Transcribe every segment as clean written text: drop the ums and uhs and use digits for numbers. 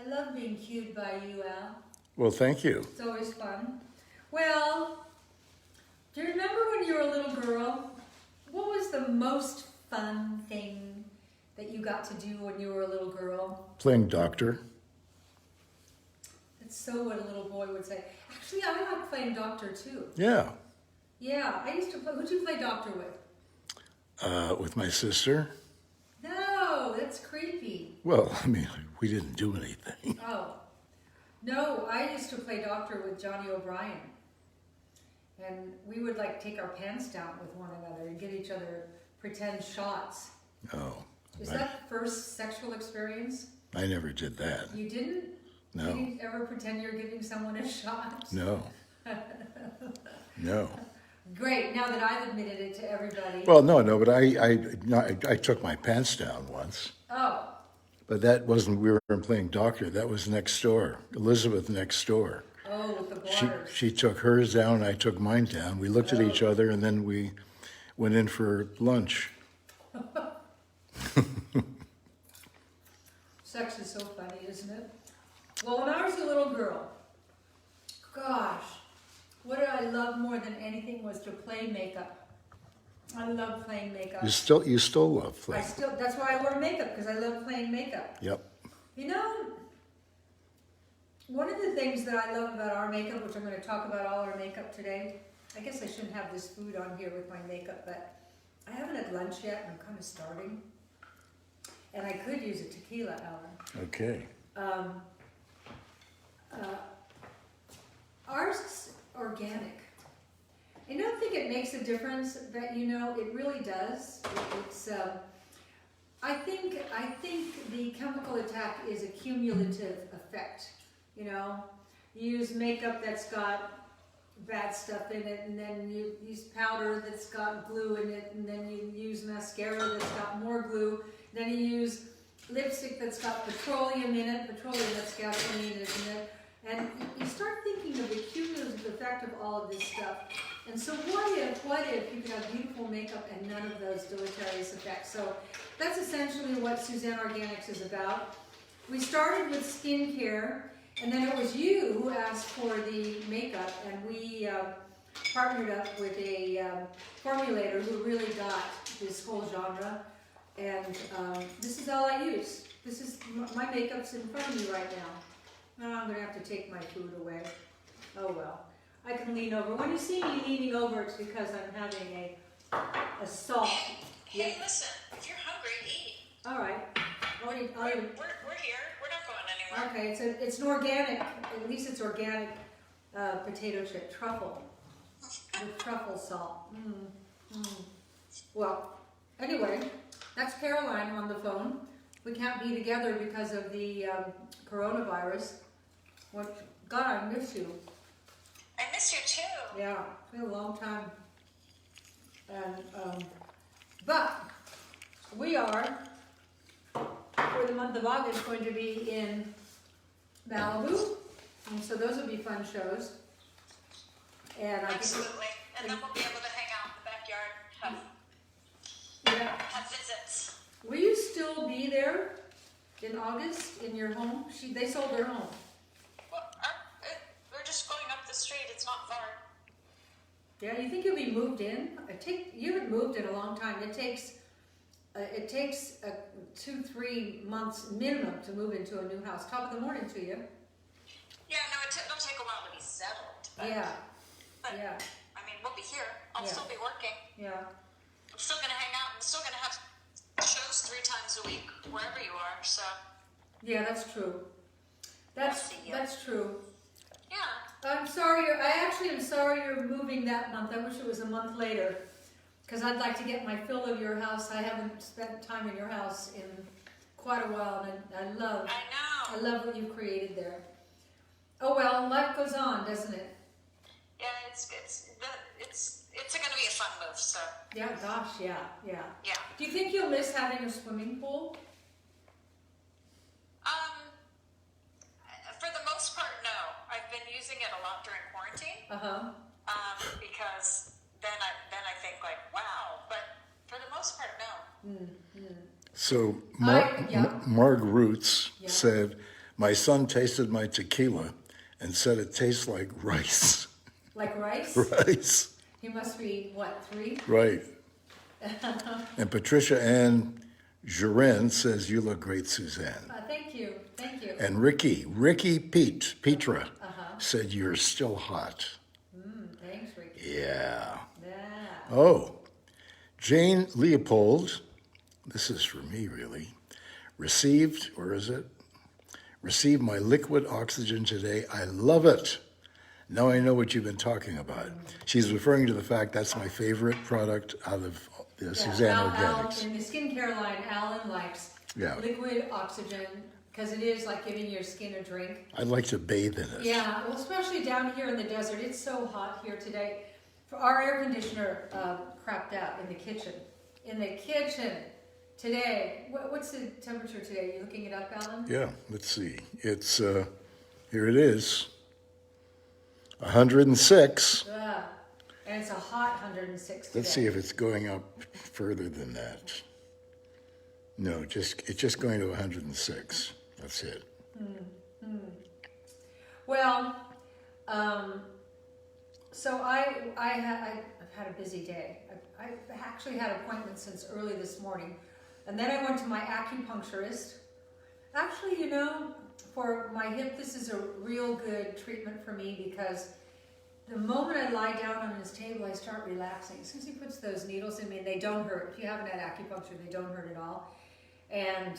I love being cued by you, Al. Well, thank you. It's always fun. Well, do you remember when you were a little girl? What was the most fun thing that you got to do when you were a little girl? Playing doctor. That's so what a little boy would say. Actually, I like playing doctor too. Yeah. Yeah, I used to play. Who'd you play doctor with? With my sister. No, that's creepy. Well, I mean, we didn't do anything. Oh. No, I used to play doctor with Johnny O'Brien. And we would like take our pants down with one another and give each other pretend shots. Oh. Is that the first sexual experience? I never did that. You didn't? No. You didn't ever pretend you're giving someone a shot? No. No. Great, now that I've admitted it to everybody. Well, no, but I took my pants down once. Oh. But that wasn't, we weren't playing doctor. That was next door. Elizabeth next door. Oh, with the borders. She took hers down, I took mine down. We looked at each other, and then we went in for lunch. Sex is so funny, isn't it? Well, when I was a little girl, gosh, what did I love more than anything was to play makeup. I love playing makeup. You still love playing. That's why I wear makeup, because I love playing makeup. Yep. You know, one of the things that I love about our makeup, which I'm going to talk about all our makeup today, I guess I shouldn't have this food on here with my makeup, but I haven't had lunch yet, and I'm kind of starving. And I could use a tequila, Alan. Okay. Ours is organic. I don't think it makes a difference, but you know, it really does. It's. I think the chemical attack is a cumulative effect. You know, you use makeup that's got bad stuff in it, and then you use powder that's got glue in it, and then you use mascara that's got more glue. Then you use lipstick that's got petroleum in it, petroleum that's gasoline in it, and you start thinking of the cumulative effect of all of this stuff. And so what if you could have beautiful makeup and none of those deleterious effects? So that's essentially what Suzanne Organics is about. We started with skincare, and then it was you who asked for the makeup, and we partnered up with a formulator who really got this whole genre. And this is all I use. This is my makeup's in front of me right now. Now I'm going to have to take my food away. Oh well. I can lean over. When you see me leaning over, it's because I'm having a salt. Hey, listen, if you're hungry, eat. All right. We're here. We're not going anywhere. Okay, it's an organic, at least it's organic potato chip, truffle. With truffle salt. Well, anyway, that's Caroline on the phone. We can't be together because of the coronavirus. God, I miss you. I miss you too. Yeah, it's been a long time. And but we are, for the month of August, going to be in Malibu, and so those will be fun shows. And Absolutely. And then we'll be able to hang out in the backyard, have visits. Will you still be there in August in your home? They sold their home. Well, we're just going up the street. It's not far. Yeah, you think you'll be moved in? You haven't moved in a long time. It takes 2-3 months minimum to move into a new house. Top of the morning to you. Yeah, no, it'll take a while to be settled. But, Yeah. But, Yeah. I mean, we'll be here. I'll still be working. Yeah. I'm still going to hang out. I'm still going to have shows 3 times a week, wherever you are, so. Yeah, that's true. That's true. Yeah. I'm sorry. I actually am sorry you're moving that month. I wish it was a month later, because I'd like to get my fill of your house. I haven't spent time in your house in quite a while, and I love what you've created there. Oh well, life goes on, doesn't it? Yeah, it's going to be a fun move. So. Yeah. Gosh. Yeah. Yeah. Do you think you'll miss having a swimming pool? For the most part, no. I've been using it a lot during quarantine. Because then I think like, wow. But for the most part, no. So Marg Roots said, My son tasted my tequila and said it tastes like rice. Like rice? Rice. He must be, what, 3? Right. And Patricia Ann Jurin says, you look great, Suzanne. Thank you. Thank you. And Ricky Petra said, you're still hot. Thanks, Ricky. Yeah. Yeah. Oh, Jane Leopold, this is for me really, received my liquid oxygen today. I love it. Now I know what you've been talking about. She's referring to the fact that's my favorite product out of the Suzanne Organics. In the skincare line, Alan likes liquid oxygen because it is like giving your skin a drink. I'd like to bathe in it. Yeah, well, especially down here in the desert. It's so hot here today. Our air conditioner crapped out in the kitchen. In the kitchen today. What's the temperature today? Are you looking it up, Alan? Yeah, let's see. It's, here it is, 106. And it's a hot 106 today. Let's see if it's going up further than that. No, it's just going to 106. That's it. Well, so I've had a busy day. I actually had appointments since early this morning. And then I went to my acupuncturist. Actually, you know, for my hip, this is a real good treatment for me because the moment I lie down on his table, I start relaxing. As soon as he puts those needles in me, and they don't hurt. If you haven't had acupuncture, they don't hurt at all. And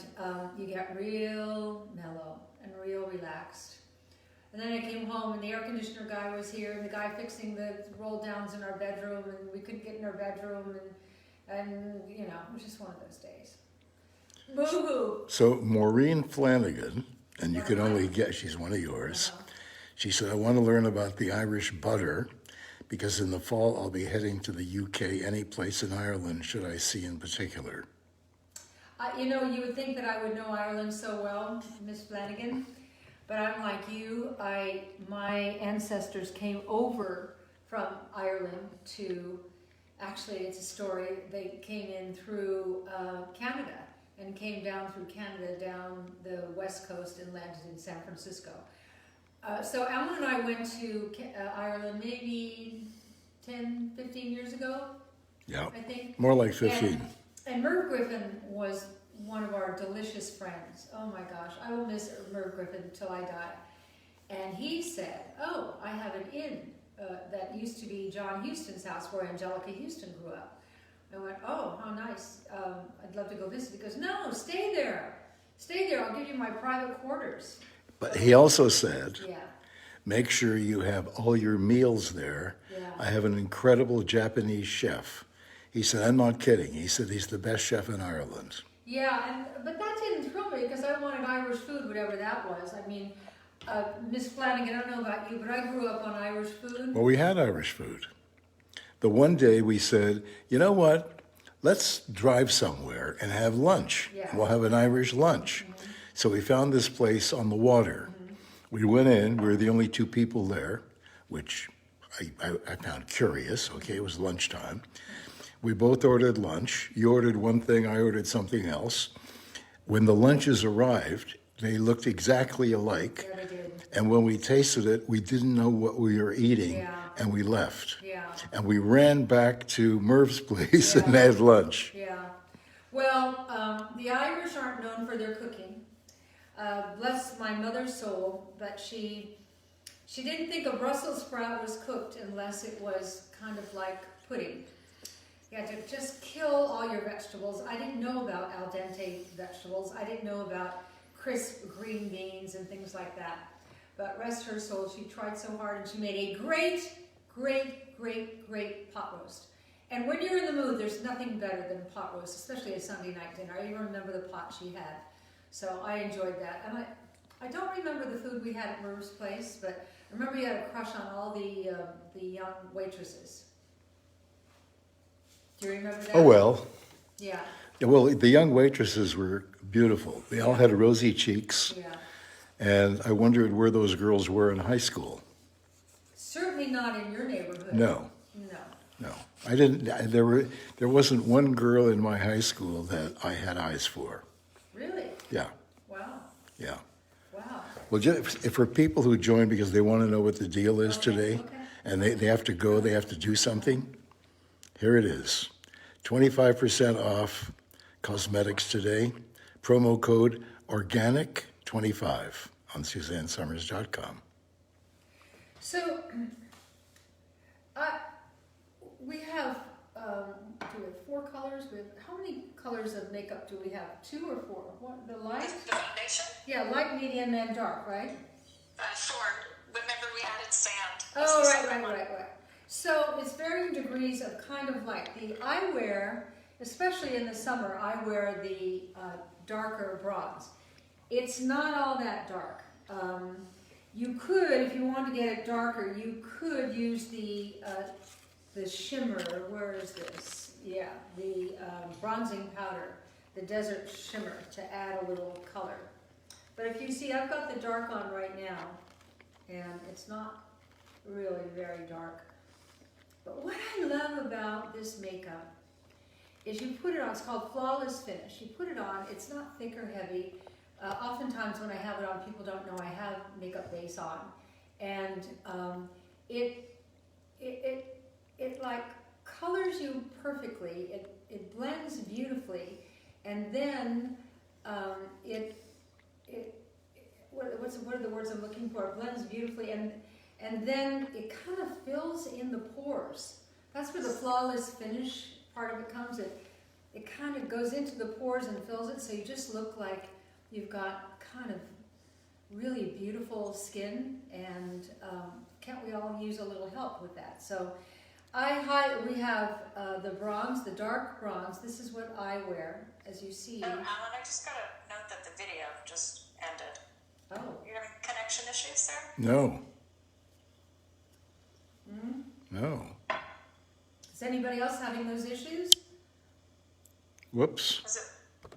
you get real mellow and real relaxed. And then I came home, and the air conditioner guy was here, and the guy fixing the roll downs in our bedroom, and we couldn't get in our bedroom, and you know, it was just one of those days. Boo-hoo! So Maureen Flanagan, and you can only guess, she's one of yours. She said, I want to learn about the Irish butter because in the fall I'll be heading to the UK. Any place in Ireland should I see in particular? You know, you would think that I would know Ireland so well, Miss Flanagan, but I'm like you. My ancestors came over from Ireland to, actually it's a story, they came in through Canada and came down through Canada, down the west coast and landed in San Francisco. So Alan and I went to Ireland maybe 10, 15 years ago, Yeah, I think. more like 15. And Merv Griffin was one of our delicious friends. Oh my gosh, I will miss Merv Griffin until I die. And he said, oh, I have an inn that used to be John Huston's house where Angelica Houston grew up. I went, oh, how nice. I'd love to go visit. He goes, no, stay there. Stay there, I'll give you my private quarters. But he also said, Yeah. make sure you have all your meals there. Yeah. I have an incredible Japanese chef. He said, I'm not kidding. He said he's the best chef in Ireland. Yeah, but that didn't thrill me because I wanted Irish food, whatever that was. I mean, Miss Flanagan, I don't know about you, but I grew up on Irish food. Well, we had Irish food. The one day we said, you know what? Let's drive somewhere and have lunch. Yeah. We'll have an Irish lunch. So we found this place on the water. We went in. We were the only 2 people there, which I found curious. Okay, it was lunchtime. We both ordered lunch. You ordered one thing, I ordered something else. When the lunches arrived, they looked exactly alike. Yeah, they did. And when we tasted it, we didn't know what we were eating, Yeah. and we left. Yeah. And we ran back to Merv's place and Yeah. had lunch. Yeah. Well, the Irish aren't known for their cooking. Bless my mother's soul, but she didn't think a Brussels sprout was cooked unless it was kind of like pudding. You had to just kill all your vegetables. I didn't know about al dente vegetables. I didn't know about crisp green beans and things like that. But rest her soul, she tried so hard and she made a great, great, great, great pot roast. And when you're in the mood, there's nothing better than pot roast, especially a Sunday night dinner. I even remember the pot she had. So I enjoyed that. And I don't remember the food we had at Merv's place, but I remember you had a crush on all the young waitresses. Do you remember that? Oh, well. Yeah. Yeah, well, the young waitresses were beautiful. They all had rosy cheeks. Yeah. And I wondered where those girls were in high school. Certainly not in your neighborhood. No, No. no. I didn't, there wasn't one girl in my high school that I had eyes for. Really? Yeah, Wow. yeah. Wow. Well, just for people who join because they want to know what the deal is today, okay. and they have to go, they have to do something, here it is. 25% off cosmetics today. Promo code ORGANIC25 on SuzanneSummers.com. So, we have, do we have 4 colors? How many colors of makeup do we have? 2 or 4? What, the light? The foundation? Yeah, light, medium, and dark, right? 4. Remember we added sand. Oh, That's the right, second right, one. right. So it's varying degrees of kind of light. I wear, especially in the summer, I wear the darker bronze. It's not all that dark. You could, if you want to get it darker, you could use the shimmer. Where is this? Yeah, the bronzing powder, the desert shimmer, to add a little color. But if you see, I've got the dark on right now, and it's not really very dark. But what I love about this makeup is you put it on, it's called Flawless Finish. You put it on, it's not thick or heavy. Oftentimes when I have it on, people don't know I have makeup base on. And it like colors you perfectly, it blends beautifully, and then what are the words I'm looking for? It blends beautifully, and then it kind of fills in the pores. That's where the flawless finish part of it comes. It kind of goes into the pores and fills it, so you just look like you've got kind of really beautiful skin, and can't we all use a little help with that? So we have the bronze, the dark bronze. This is what I wear, as you see. Oh, Alan, I just got to note that the video just ended. Oh. You having connection issues there? No. Mm-hmm. No. Is anybody else having those issues? Whoops. Was it?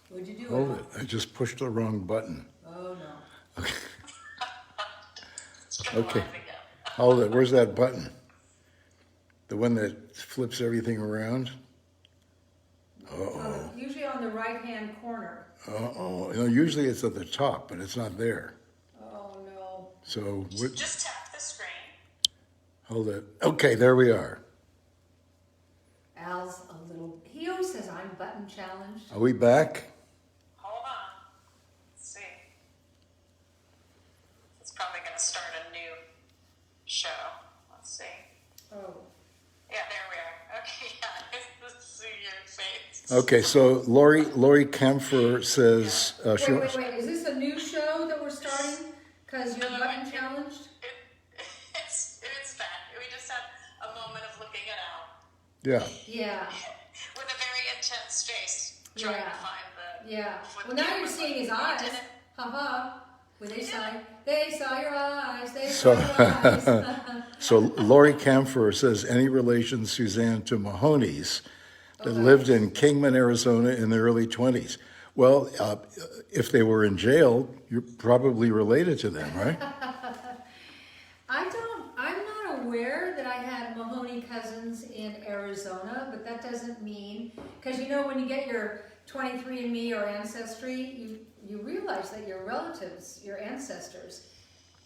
What'd you do? Hold it. I just pushed the wrong button. Oh no. Okay. It's been Okay. live again. Hold it. Where's that button? The one that flips everything around? Uh-oh. Usually on the right-hand corner. Uh-oh. You know, usually it's at the top, but it's not there. Oh no. So, Just tap the screen. hold it. Okay, there we are. Al's a little. He always says I'm button challenged. Are we back? Hold on. Let's see. It's probably going to start a new show. Let's see. Oh. Yeah, there we are. Okay, yeah. Let's see your face. Okay, so Lori Kempfer says Wait. Is this a new show that we're starting? Because you're No, button challenged? It's that. We just had a moment of looking it out yeah. Yeah. with a very intense face, trying Yeah. to find the. Yeah. what Well, the now camera you're seeing his was. You eyes. did it. Ha. Well, they saw your eyes. They So- saw your eyes. So Lori Kempfer says, any relation, Suzanne, to Mahoney's that lived in Kingman, Arizona in the early 20s? Well, if they were in jail, you're probably related to them, right? I'm not aware that I had Mahoney cousins in Arizona, but that doesn't mean, because you know when you get your 23andMe or Ancestry, you realize that your relatives, your ancestors,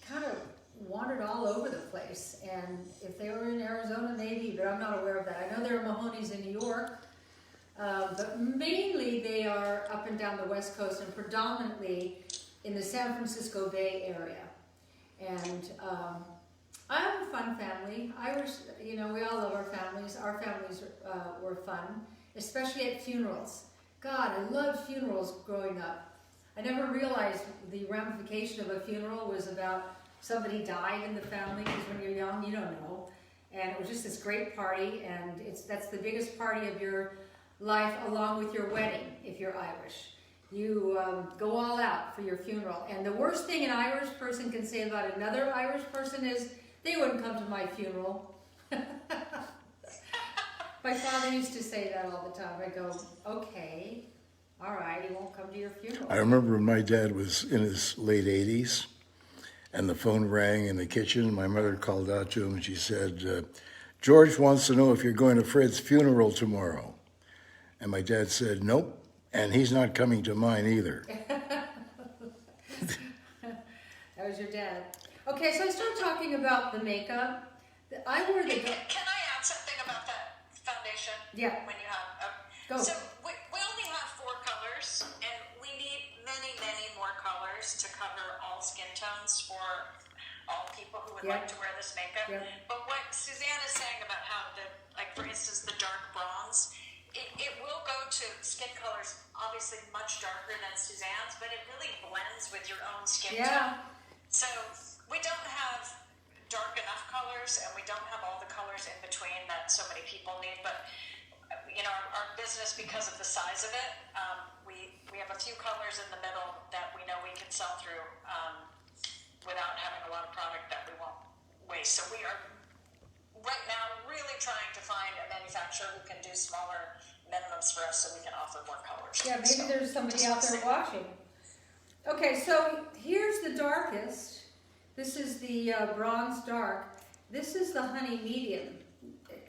kind of wandered all over the place. And if they were in Arizona, maybe, but I'm not aware of that. I know there are Mahoney's in New York, but mainly they are up and down the West Coast and predominantly in the San Francisco Bay Area. And I have a fun family. Irish, you know, we all love our families. Our families were fun, especially at funerals. God, I loved funerals growing up. I never realized the ramification of a funeral was about somebody died in the family, because when you're young, you don't know. And it was just this great party, and that's the biggest party of your life, along with your wedding, if you're Irish. You go all out for your funeral. And the worst thing an Irish person can say about another Irish person is, they wouldn't come to my funeral. My father used to say that all the time. I go, okay, all right, he won't come to your funeral. I remember when my dad was in his late 80s and the phone rang in the kitchen. My mother called out to him and she said, George wants to know if you're going to Fred's funeral tomorrow. And my dad said, nope, and he's not coming to mine either. That was your dad. Okay, so I started talking about the makeup. I wear the... Can I add something about that foundation? Yeah. When you have... Go. So we only have 4 colors, and we need many, many more colors to cover all skin tones for all people who would like to wear this makeup. Yeah. But what Suzanne is saying about how like for instance, the dark bronze, it will go to skin colors obviously much darker than Suzanne's, but it really blends with your own skin tone. So we don't have dark enough colors, and we don't have all the colors in between that so many people need. But you know, our business, because of the size of it, we have a few colors in the middle that we know we can sell through without having a lot of product that we won't waste. So we are right now really trying to find a manufacturer who can do smaller minimums for us so we can offer more colors. Yeah, maybe there's somebody out there watching. Okay, so here's the darkest. This is the bronze dark. This is the honey medium.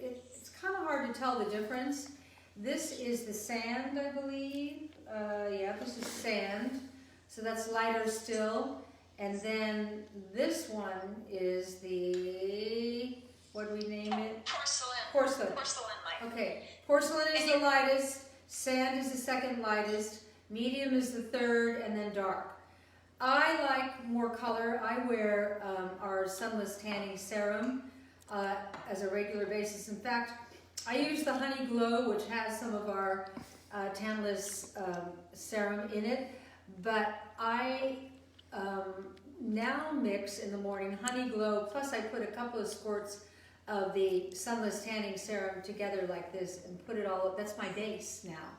It's kind of hard to tell the difference. This is the sand, I believe. Yeah, this is sand. So that's lighter still. And then this one is the, what do we name it? Porcelain. Porcelain. Porcelain light. Okay, porcelain is the lightest, sand is the second lightest, medium is the third, and then dark. I like more color. I wear our sunless tanning serum as a regular basis. In fact, I use the Honey Glow, which has some of our tanless serum in it, but I now mix in the morning Honey Glow, plus I put a couple of squirts of the sunless tanning serum together like this and put it all, that's my base now.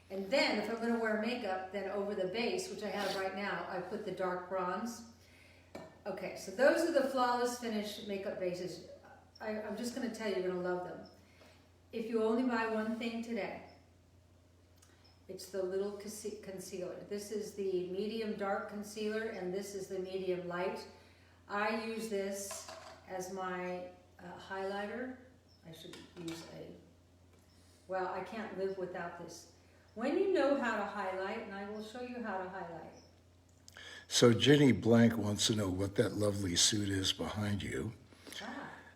And then if I'm going to wear makeup, then over the base, which I have right now, I put the dark bronze. Okay, so those are the Flawless Finish makeup bases. I'm just going to tell you, you're going to love them. If you only buy one thing today, it's the little concealer. This is the medium dark concealer, and this is the medium light. I use this as my highlighter. I should use well, I can't live without this. When you know how to highlight, and I will show you how to highlight. So Ginny Blank wants to know what that lovely suit is behind you.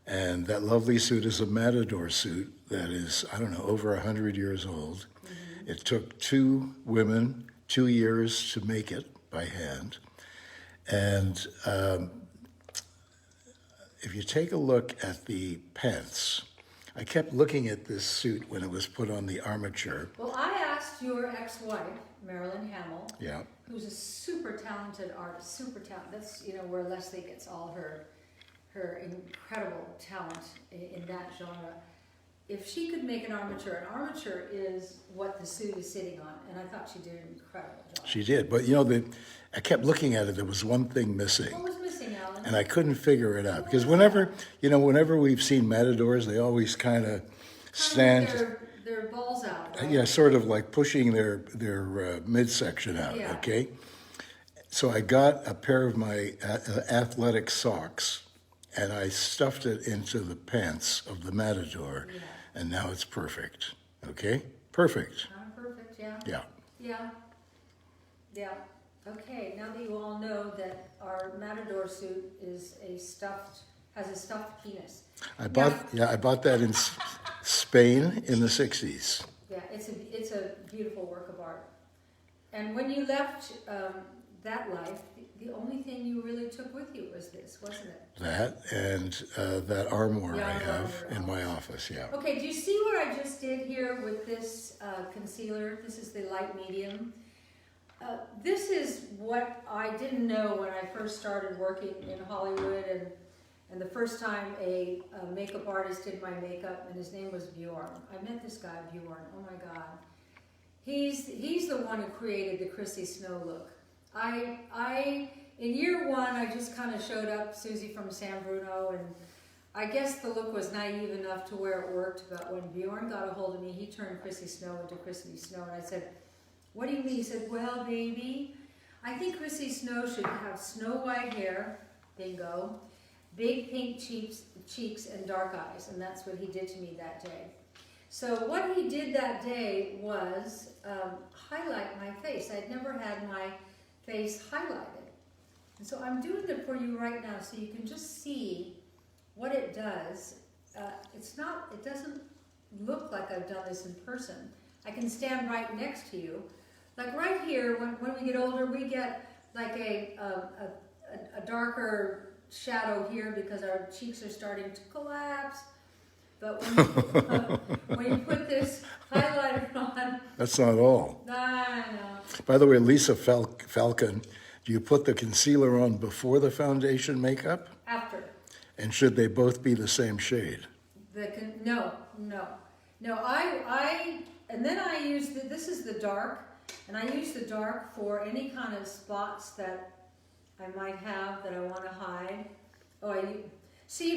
And that lovely suit is a Matador suit that is, I don't know, over 100 years old. Mm-hmm. It took 2 women 2 years to make it by hand. And if you take a look at the pants, I kept looking at this suit when it was put on the armature. Well, I asked your ex-wife, Marilyn Hamill, yeah, who's a super talented artist, super talented. That's, you know, where Leslie gets all her incredible talent in that genre. If she could make an armature is what the suit is sitting on, and I thought she did an incredible job. She did, but you know, I kept looking at it, there was one thing missing. What was missing, Alan? And I couldn't figure it out, because whenever we've seen Matadors, they always kind of stand, their balls out, right? yeah, sort of like pushing their midsection out, Yeah. okay? So I got a pair of my athletic socks, and I stuffed it into the pants of the Matador, Yeah. and now it's perfect, okay? Perfect. Perfect, yeah. Yeah. Yeah. Yeah. Okay, now that you all know that our Matador suit has a stuffed penis. I bought that in Spain in the 60s. Yeah, it's a beautiful work of art. And when you left that life, the only thing you really took with you was this, wasn't it? That and that armoire Yeah, I have armoire. in my office, yeah. Okay, do you see what I just did here with this concealer? This is the light medium. This is what I didn't know when I first started working in Hollywood, and the first time a makeup artist did my makeup, and his name was Bjorn. I met this guy, Bjorn. Oh my God. He's the one who created the Chrissy Snow look. In year 1, I just kind of showed up, Susie from San Bruno, and I guess the look was naive enough to where it worked, but when Bjorn got a hold of me, he turned Chrissy Snow into Chrissy Snow, and I said, "What do you mean?" He said, "Well, baby, I think Chrissy Snow should have snow white hair, bingo, big pink cheeks and dark eyes," and that's what he did to me that day. So what he did that day was highlight my face. I'd never had my face highlighted. And so I'm doing it for you right now so you can just see what it does. It doesn't look like I've done this in person. I can stand right next to you. Like right here, when we get older, we get like a darker shadow here because our cheeks are starting to collapse. But when you put this highlighter on... That's not all. I know. By the way, Lisa Falcon, do you put the concealer on before the foundation makeup? After. And should they both be the same shade? No. And then I use, this is the dark, and I use the dark for any kind of spots that I might have that I want to hide. I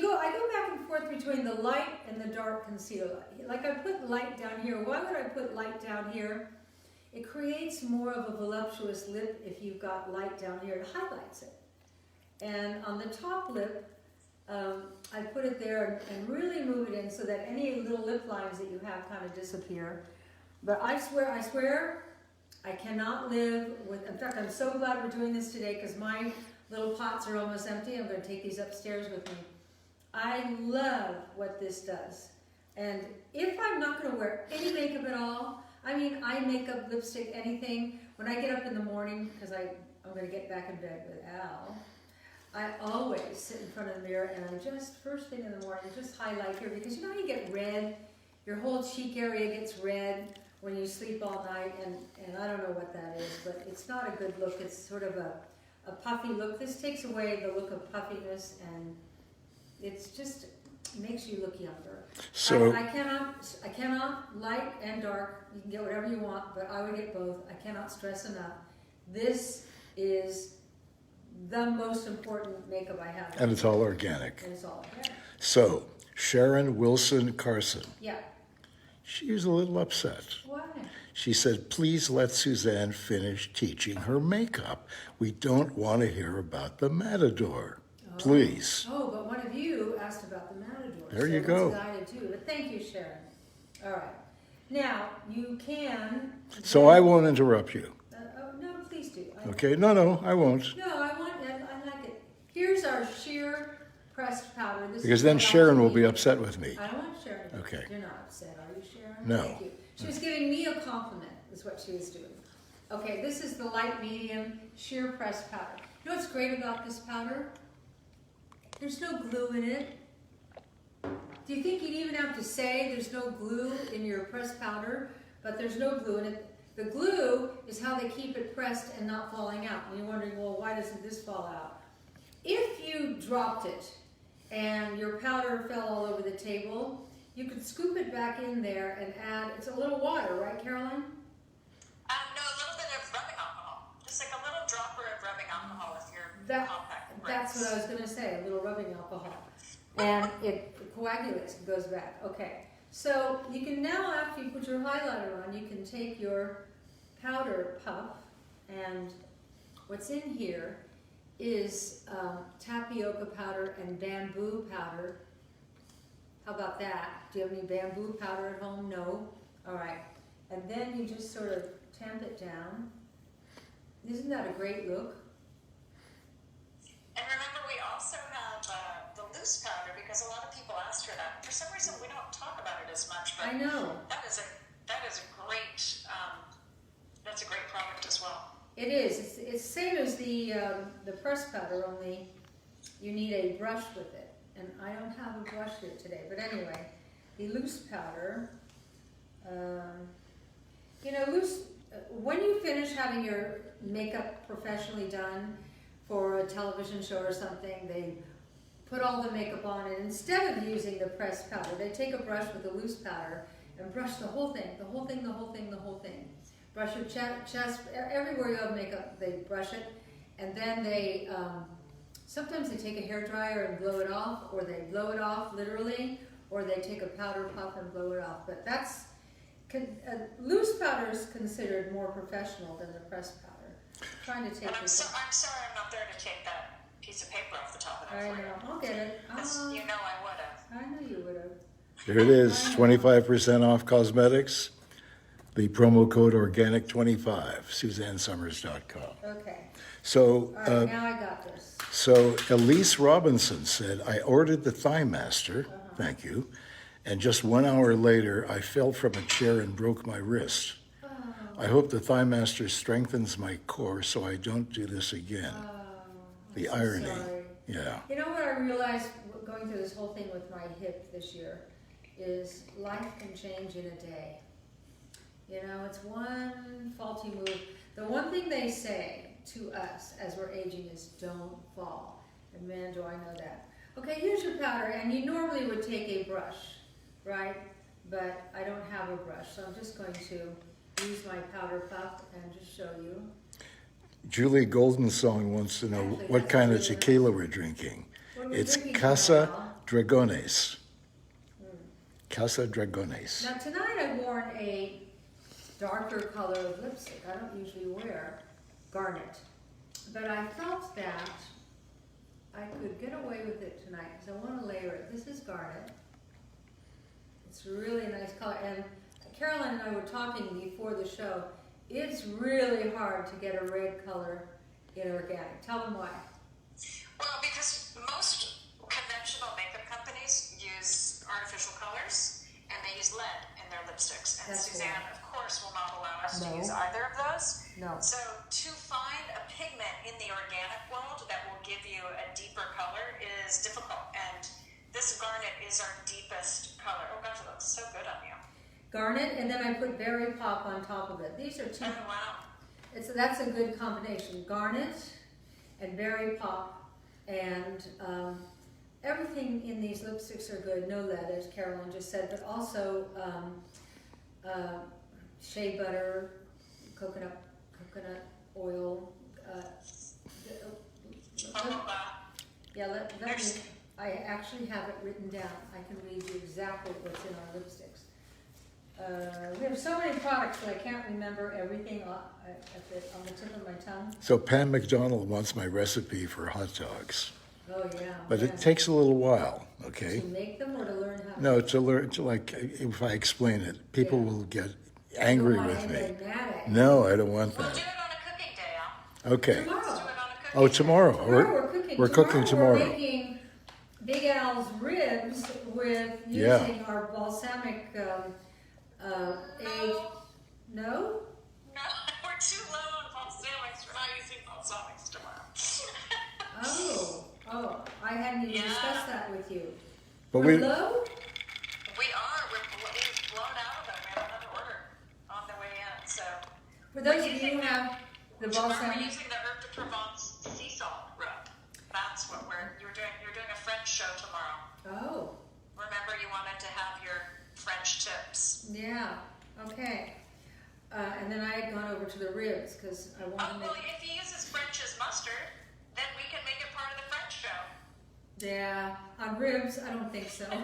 go back and forth between the light and the dark concealer. Like I put light down here. Why would I put light down here? It creates more of a voluptuous lip if you've got light down here. It highlights it. And on the top lip, I put it there and really move it in so that any little lip lines that you have kind of disappear. But I swear, I cannot live with, in fact, I'm so glad we're doing this today because my little pots are almost empty. I'm going to take these upstairs with me. I love what this does. And if I'm not going to wear any makeup at all, I mean, eye makeup, lipstick, anything, when I get up in the morning, because I'm going to get back in bed with Al, I always sit in front of the mirror and I just, first thing in the morning, just highlight here, because you know how you get red? Your whole cheek area gets red when you sleep all night, and I don't know what that is, but it's not a good look. It's sort of a puffy look. This takes away the look of puffiness, and it's just makes you look younger. So I cannot light and dark. You can get whatever you want, but I would get both. I cannot stress enough. This is the most important makeup I have. and it's all organic. And it's all organic. So Sharon Wilson Carson, Yeah. she was a little upset. Why? She said, please let Suzanne finish teaching her makeup. We don't want to hear about the Matador. Please. Oh, but one of you asked about the Matador. There you so go. It's guided too. But thank you, Sharon. All right. Now, you can... So I won't interrupt you. No, please do. Okay? No, I won't. No, I like it. Here's our sheer pressed powder. This Because is then what Sharon will I'll be do. upset with me. I don't want Sharon. Okay. You're not upset, are you, Sharon? No. Thank you. She was giving me a compliment, is what she was doing. Okay, this is the light medium sheer pressed powder. You know what's great about this powder? There's no glue in it. Do you think you'd even have to say there's no glue in your pressed powder? But there's no glue in it. The glue is how they keep it pressed and not falling out. And you're wondering, well, why doesn't this fall out? If you dropped it and your powder fell all over the table, you could scoop it back in there and add, it's a little water, right, Caroline? No, a little bit of rubbing alcohol. Just like a little dropper of rubbing alcohol if you're compact. That's what I was going to say, a little rubbing alcohol. And it coagulates and goes back. Okay, so you can now, after you put your highlighter on, you can take your powder puff, and what's in here is tapioca powder and bamboo powder. How about that? Do you have any bamboo powder at home? No? All right. And then you just sort of tamp it down. Isn't that a great look? And remember, we also have the loose powder, because a lot of people ask for that. For some reason, we don't talk about it as much, but I know. that is a great that's a great product as well. It is. It's the same as the pressed powder, only you need a brush with it. And I don't have a brush here today. But anyway, the loose powder, when you finish having your makeup professionally done for a television show or something, they put all the makeup on, and instead of using the pressed powder, they take a brush with the loose powder and brush the whole thing. Brush your chest, everywhere you have makeup, they brush it, and then they, sometimes they take a hairdryer and blow it off, or they blow it off literally, or they take a powder puff and blow it off. But that's, loose powder is considered more professional than the pressed powder. I'm trying to take And I'm this. sorry I'm not there to take that piece of paper off the top of that I for you. know, I'll get it. You know I would have. I know you would have. There it is, 25% off cosmetics. The promo code organic25, SuzanneSummers.com. Okay. So All right, now I got this. So Elise Robinson said, I ordered the Thigh Master, thank you, and just 1 hour later, I fell from a chair and broke my wrist. I hope the Thigh Master strengthens my core so I don't do this again. The I'm so irony. sorry. Yeah. You know what I realized going through this whole thing with my hip this year is life can change in a day. You know, it's one faulty move. The one thing they say to us as we're aging is don't fall. And man, do I know that. Okay, here's your powder, and you normally would take a brush, right? But I don't have a brush, so I'm just going to use my powder puff and just show you. Julie Goldensong wants to know Actually, what that's kind of really tequila we're drinking. What are we It's drinking Casa tomorrow? Dragones. Casa Dragones. Now tonight I've worn a darker color of lipstick. I don't usually wear garnet. But I felt that I could get away with it tonight because I want to layer it. This is garnet. It's really a nice color. And Caroline and I were talking before the show. It's really hard to get a red color in organic. Tell them why. Well, because most conventional makeup companies use artificial colors and they use lead in their lipsticks. And That's Suzanne, right. of course, will not allow us No. to use either of those. No. So to find a pigment in the organic world that will give you a deeper color is difficult. And this garnet is our deepest color. Oh gosh, it looks so good on you. Garnet, and then I put berry pop on top of it. These are two. Oh, wow. That's a good combination. Garnet and berry pop, and everything in these lipsticks are good. No lead, as Caroline just said, but also shea butter, coconut oil. Yeah, let me. I actually have it written down. I can read you exactly what's in our lipsticks. We have so many products that I can't remember everything on the tip of my tongue. So Pam McDonald wants my recipe for hot dogs. Oh, yeah. But yeah. it takes a little while, okay? To make them or to learn how to No, to learn, to like, if I explain it, people Yeah. will get angry Don't with want me. anybody mad at you. No, I don't want We'll do that. it on a cooking day, Al. Okay. Tomorrow. Let's do it on a cooking Oh, day. tomorrow. Tomorrow we're cooking. We're cooking tomorrow. We're making Big Al's ribs with Yeah. using our balsamic aged. No? No, we're too low on balsamics. We're not using balsamics tomorrow. Oh, I hadn't even Yeah. discussed that with you. But We're we, low? We are. We've blown out of them. We have another order on the way in. So For those We're of you who using have the tomorrow we're balsamic. using the herb de Provence sea salt rub. That's what you're doing a French show tomorrow. Oh, Remember, you wanted to have your French tips. yeah, okay. And then I had gone over to the ribs because I wanted to Oh, well, make. if he uses French's mustard, then we can make it part of the French show. Yeah, on ribs, I don't think so. No,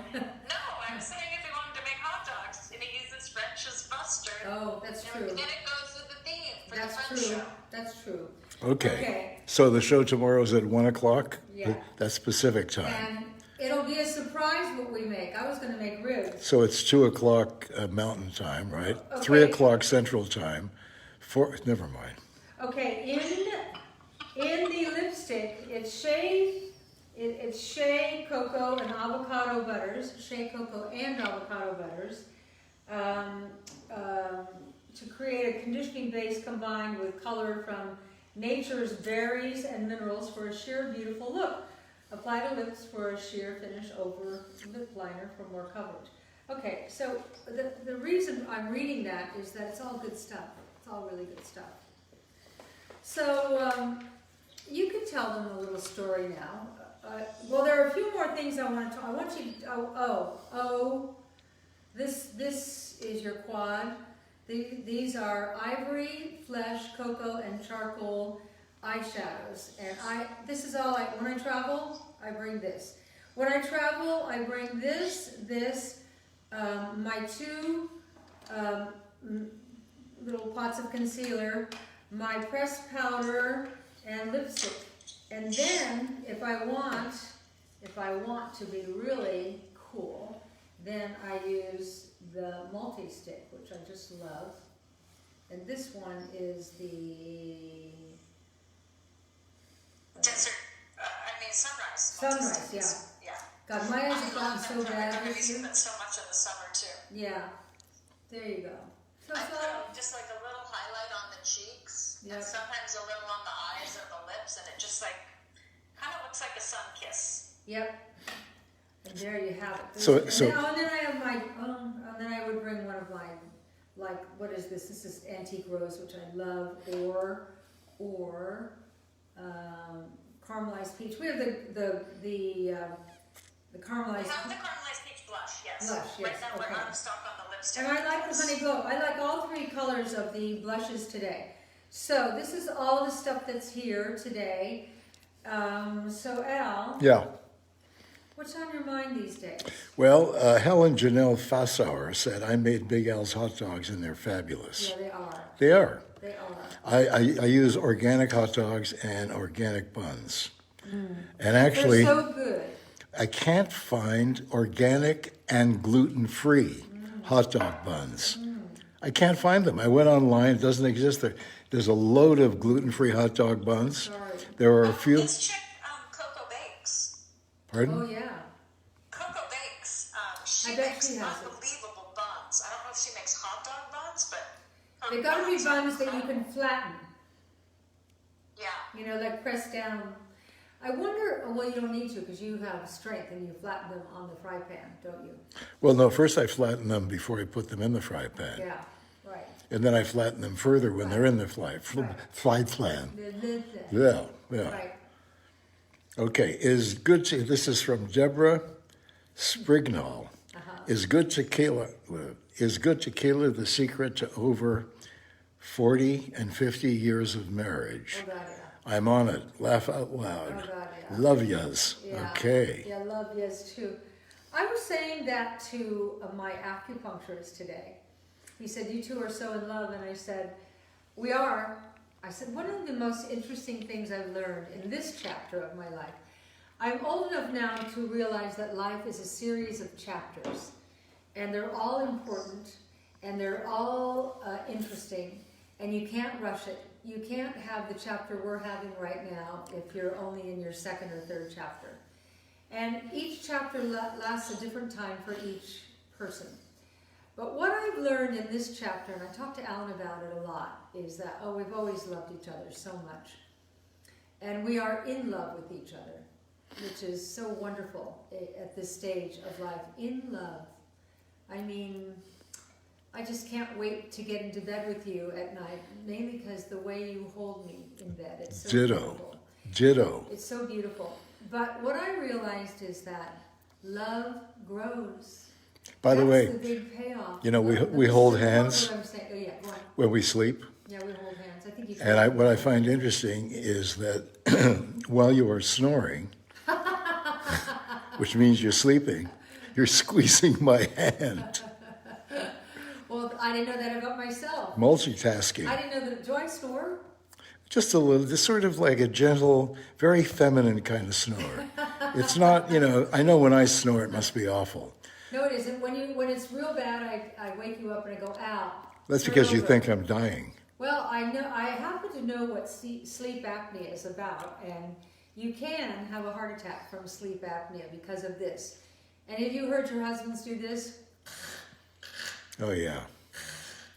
I was saying if he wanted to make hot dogs and he uses French's mustard, Oh, that's then true. it goes with the theme for That's the French true. show. That's true. okay. Okay. So the show tomorrow is at 1 o'clock? Yeah. That's Pacific time. And it'll be a surprise what we make. I was going to make ribs. So it's 2 o'clock Mountain Time, right? Okay. 3 o'clock Central Time. Never mind. Okay, in the lipstick, it's shea, cocoa, and avocado butters. Shea, cocoa, and avocado butters. To create a conditioning base combined with color from nature's berries and minerals for a sheer, beautiful look. Apply to lips for a sheer finish over lip liner for more coverage. Okay, so the reason I'm reading that is that it's all good stuff. It's all really good stuff. So you can tell them a little story now. Well, there are a few more things I want to. I want you to. This is your quad. These are ivory, flesh, cocoa, and charcoal eyeshadows. And this is all when I travel, I bring this. When I travel, I bring this, my two little pots of concealer, my pressed powder, and lipstick. And then, if I want to be really cool, then I use the multi-stick, which I just love. And this one is the Desert. sunrise. Sunrise, yeah. Yeah. God, my eyes have gotten so bad I this use year. it so much in the summer too. Yeah, there you go. So I it's put all, just like a little highlight on the cheeks, Yep. and sometimes a little on the eyes or the lips, and it just like kind of looks like a sun kiss. yep. And there you have it. So- And so- then, and then I have my, and then I would bring one of my, like, what is this? This is antique rose, which I love, or caramelized peach. We have the caramelized. We have the caramelized peach blush, yes. Blush, yes, Right now okay. we're out of stock on the lipstick. And I like the honey glow. I like all three colors of the blushes today. So this is all the stuff that's here today. So Al, Yeah. what's on your mind these days? Well, Helen Janelle Fassauer said, I made Big Al's hot dogs and they're fabulous. Yeah, they are. They are. They are. I use organic hot dogs and organic buns. And actually, They're so good. I can't find organic and gluten-free hot dog buns. I can't find them. I went online, it doesn't exist there. There's a load of gluten-free hot dog buns. Sorry. There are a few. This chick, Coco Bakes. Pardon? Oh yeah. Coco Bakes, I she bet makes she has it. unbelievable buns. I don't know if she makes hot dog buns, but her They gotta be are buns that you incredible. can flatten. Yeah. You know, like press down. I wonder, well, you don't need to because you have strength and you flatten them on the fry pan, don't you? Well, no, first I flatten them before I put them in the fry pan. Yeah, right. And then I flatten them further when they're in the fry pan. Yeah, yeah. Right. Okay, this is from Deborah Sprignall. Is good tequila the secret to over 40 and 50 years of marriage? Oh God, yeah. I'm on it. Laugh out loud. Oh God, yeah. Love yas. Yeah. Okay. Yeah, love yes too. I was saying that to my acupuncturist today. He said, you two are so in love. And I said, we are. I said, one of the most interesting things I've learned in this chapter of my life, I'm old enough now to realize that life is a series of chapters. And they're all important. And they're all interesting. And you can't rush it. You can't have the chapter we're having right now if you're only in your second or third chapter. And each chapter lasts a different time for each person. But what I've learned in this chapter, and I talked to Alan about it a lot, is that, we've always loved each other so much. And we are in love with each other, which is so wonderful at this stage of life. In love. I mean, I just can't wait to get into bed with you at night, mainly because the way you hold me in bed, it's so beautiful. Ditto. It's so beautiful. But what I realized is that love grows. By the way, That's the big payoff. you know, we This hold is hands. what I'm saying. Oh yeah, go on. when we sleep. Yeah, we hold hands. I think you. And what I find interesting is that while you are snoring, which means you're sleeping, you're squeezing my hand. Well, I didn't know that about myself. Multitasking. I didn't know that. Do I snore? Just a little, just sort of like a gentle, very feminine kind of snore. It's not, I know when I snore it must be awful. No, it isn't. When it's real bad, I wake you up and I go, ow. That's Turn because you over. think I'm dying. Well, I happen to know what sleep apnea is about, and you can have a heart attack from sleep apnea because of this. And have you heard your husbands do this? Oh, yeah.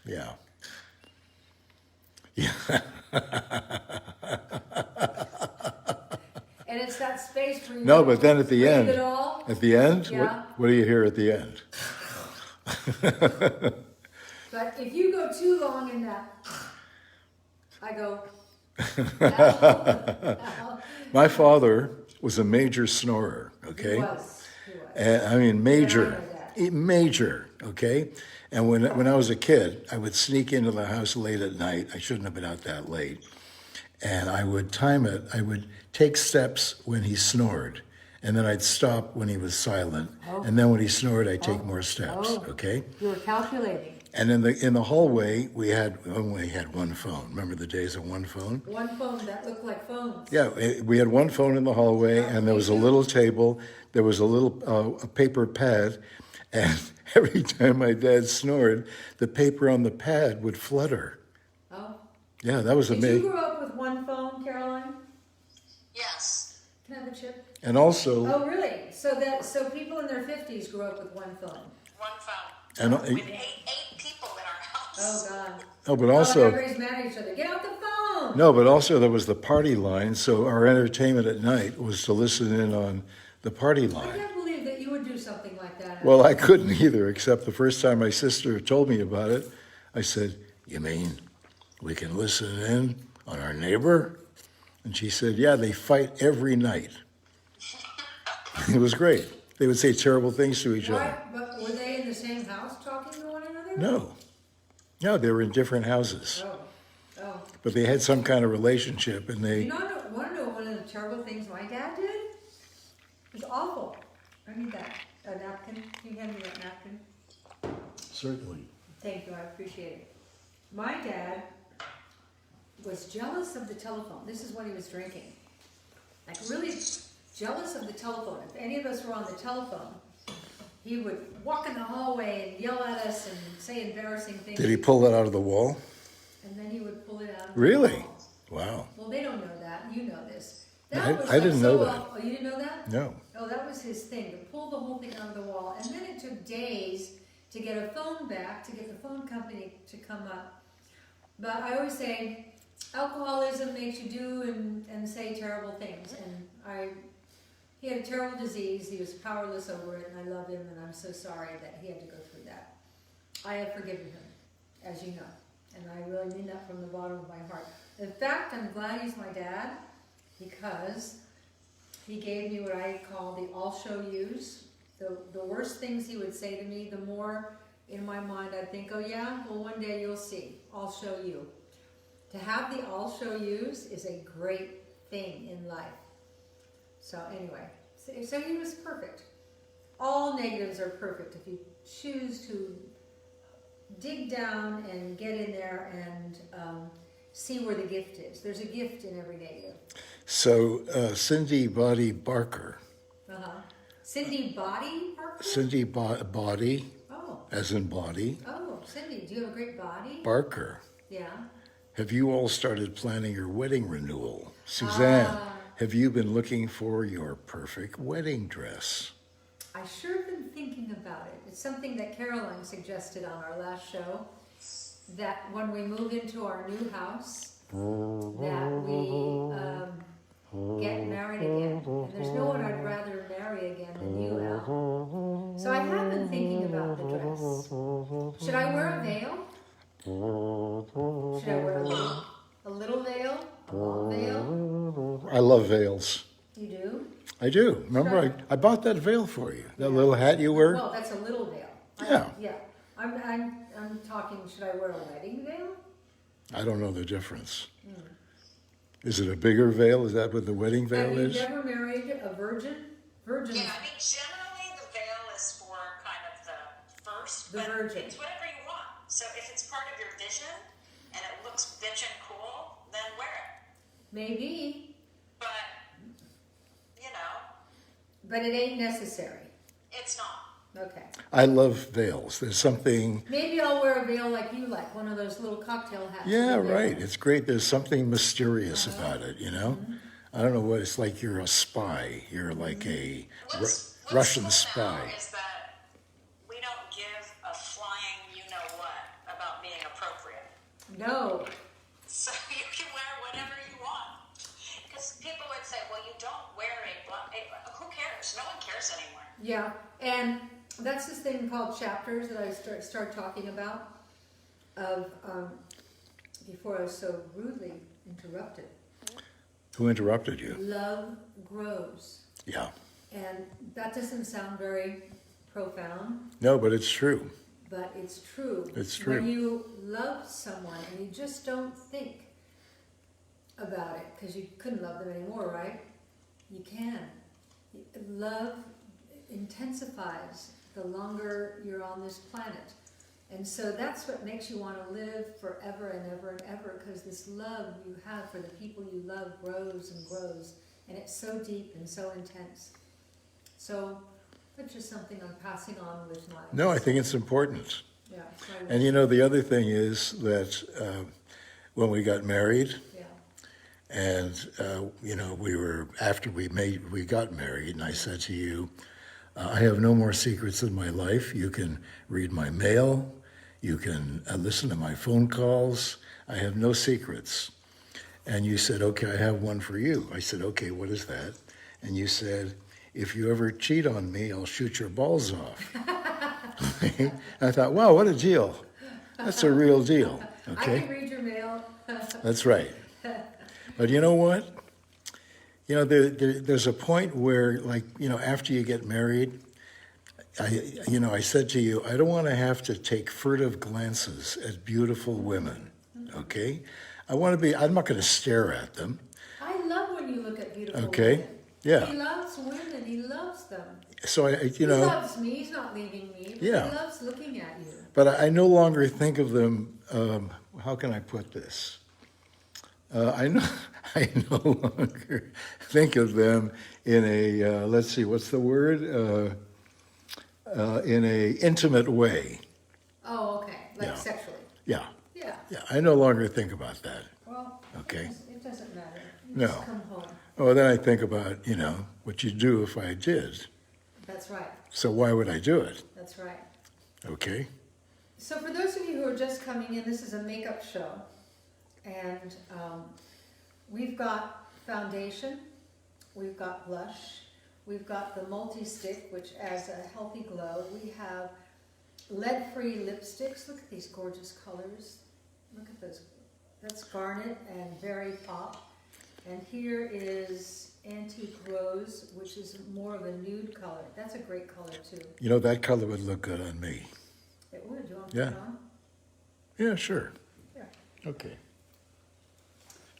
Yeah. Yeah. And it's that space where you No, but then at the breathe end, it all. what do you hear at the end? But if you go too long in that, I go. Ow. My father was a major snorer, okay? He was. And I mean, major, Yeah, I know that. major, okay? And when I was a kid, I would sneak into the house late at night. I shouldn't have been out that late. And I would time it. I would take steps when he snored. And then I'd stop when he was silent. And then when he snored, I'd take more steps, okay? You were calculating. And in the hallway, we only had one phone. Remember the days of one phone? One phone that looked like phones. Yeah, we had one phone in the hallway, and there was a little table. There was a little a paper pad, and every time my dad snored, the paper on the pad would flutter. Oh. Yeah, that was Did you amazing. grow up with one phone, Caroline? Yes. Can I have a chip? And also, Oh, really? So people in their 50s grew up with one phone. One phone. and, With eight people in our house. Oh, God. oh, but Oh, and also, everybody's mad at each other. Get off the phone! no, but also there was the party line. So our entertainment at night was to listen in on the party I line. can't believe that you would do something like that. Well, I couldn't either, except the first time my sister told me about it, I said, "You mean we can listen in on our neighbor?" And she said, "Yeah, they fight every night." It was great. They would say terrible things to each other. Why? But were they in the same house talking to one another? No, no, they were in different houses, Oh, oh. but they had some kind of relationship, and You they. know, want to know one of the terrible things my dad did? It was awful. I need that. A napkin. Can you hand me that napkin? Certainly. Thank you, I appreciate it. My dad was jealous of the telephone. This is what he was drinking. Like really jealous of the telephone. If any of us were on the telephone, he would walk in the hallway and yell at us and say embarrassing things. Did he pull that out of the wall? And then he would pull it out of Really? the wall. Wow. Well, they don't know that. You know this. I didn't know that. Oh, you didn't know that? No. Oh, that was his thing, to pull the whole thing out of the wall. And then it took days to get a phone back, to get the phone company to come up. But I always say, alcoholism makes you do and say terrible things. And he had a terrible disease. He was powerless over it, and I love him, and I'm so sorry that he had to go through that. I have forgiven him, as you know. And I really mean that from the bottom of my heart. In fact, I'm glad he's my dad, because he gave me what I call the I'll show yous. The worst things he would say to me, the more in my mind I'd think, oh yeah, well one day you'll see, I'll show you. To have the I'll show yous is a great thing in life. So anyway, so he was perfect. All negatives are perfect if you choose to dig down and get in there and see where the gift is. There's a gift in every negative. So Cindy Body Barker. Uh-huh. Cindy Body Parker? Cindy Body, Oh. as in body. Oh, Cindy, do you have a great body? Barker. Yeah. Have you all started planning your wedding renewal? Suzanne, have you been looking for your perfect wedding dress? I sure have been thinking about it. It's something that Caroline suggested on our last show, that when we move into our new house, that we get married again. And there's no one I'd rather marry again than you, Al. So I have been thinking about the dress. Should I wear a veil? Should I wear a little veil? A long veil? I love veils. You do? I do. Remember, I bought that veil for you. That little hat you wear? Well, that's a little veil. Yeah. Yeah. I'm talking, should I wear a wedding veil? I don't know the difference. Is it a bigger veil? Is that what the wedding veil Have you is? never married a virgin? Virgin. Yeah, I mean, generally the veil is for kind of the first, The but virgin. it's whatever you want. So if it's part of your vision and it looks bitchin' cool, then wear it. Maybe, But, you know, but it ain't necessary. it's not. Okay. I love veils. There's something, Maybe I'll wear a veil like you like, one of those little cocktail hats. yeah, with a veil. right. It's great. There's something mysterious about it, you know? I don't know what it's like. You're a spy. You're like a What's Russian cool spy. now is that we don't give a flying you-know-what about being appropriate. No. So you can wear whatever you want. Because people would say, well, you don't wear who cares? No one cares anymore. Yeah, and that's this thing called chapters that I start talking about of before I was so rudely interrupted. Who interrupted you? Love grows. Yeah. And that doesn't sound very profound, No, but it's true. but it's true. It's true. When you love someone and you just don't think about it, because you couldn't love them anymore, right? You can. Love intensifies the longer you're on this planet. And so that's what makes you want to live forever and ever and ever, because this love you have for the people you love grows and grows, and it's so deep and so intense. So that's just something I'm passing on with my... No, I think it's important. Yeah. So And you know, the other thing is that when we got married yeah. And you know, after we got married, and I said to you, I have no more secrets in my life. You can read my mail, you can listen to my phone calls. I have no secrets. And you said, okay, I have one for you. I said, okay, what is that? And you said, if you ever cheat on me, I'll shoot your balls off. I thought, wow, what a deal. That's a real deal. I Okay, can read your mail. that's right. But you know what? You know, there's a point where, like, you know, after you get married, I said to you, I don't want to have to take furtive glances at beautiful women, okay? I'm not going to stare at them, I love when you look at beautiful okay? women. Yeah. He loves women. He loves them. So, He loves me. He's not leaving me. But Yeah. He loves looking at you. but I no longer think of them, how can I put this? I no longer think of them in a, let's see, what's the word? In a intimate way. Oh, okay. Like Yeah. sexually. Yeah, Yeah. yeah, I no longer think about that. Well, Okay. it doesn't matter. You No. just come home. Oh, then I think about, you know, what you'd do if I did. That's right. So why would I do it? That's right. Okay? So for those of you who are just coming in, this is a makeup show. And we've got foundation, we've got blush, we've got the multi-stick, which adds a healthy glow. We have lead-free lipsticks. Look at these gorgeous colors. Look at those. That's garnet and very pop. And here is antique rose, which is more of a nude color. That's a great color too. You know, that color would look good on me. It would. You want to Yeah. put it on? Yeah, sure. Yeah. Okay.